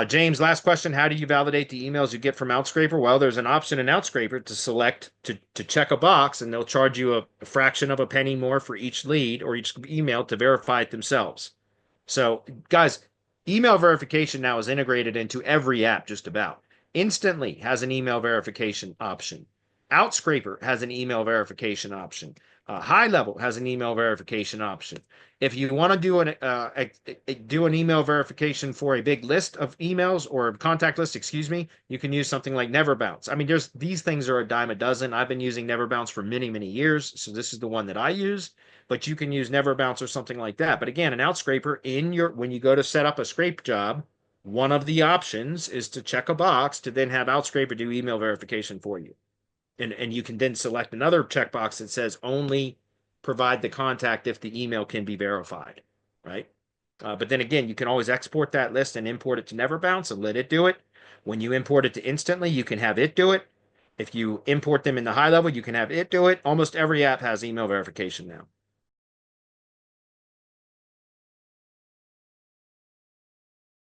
James, last question. How do you validate the emails you get from Outscraper? Well, there's an option in Outscraper to select to check a box, and they'll charge you a fraction of a penny more for each lead or each email to verify it themselves. So, guys, email verification now is integrated into every app just about. Instantly has an email verification option. Outscraper has an email verification option. High Level has an email verification option. If you want to do an email verification for a big list of emails or contact list, excuse me, you can use something like Never Bounce. I mean, there's these things are a dime a dozen. I've been using Never Bounce for many, many years, so this is the one that I use. But you can use Never Bounce or something like that. But again, an Outscraper when you go to set up a scrape job, one of the options is to check a box to then have Outscraper do email verification for you. And you can then select another checkbox that says only provide the contact if the email can be verified, right? But then again, you can always export that list and import it to Never Bounce and let it do it. When you import it to Instantly, you can have it do it. If you import them in the High Level, you can have it do it. Almost every app has email verification now.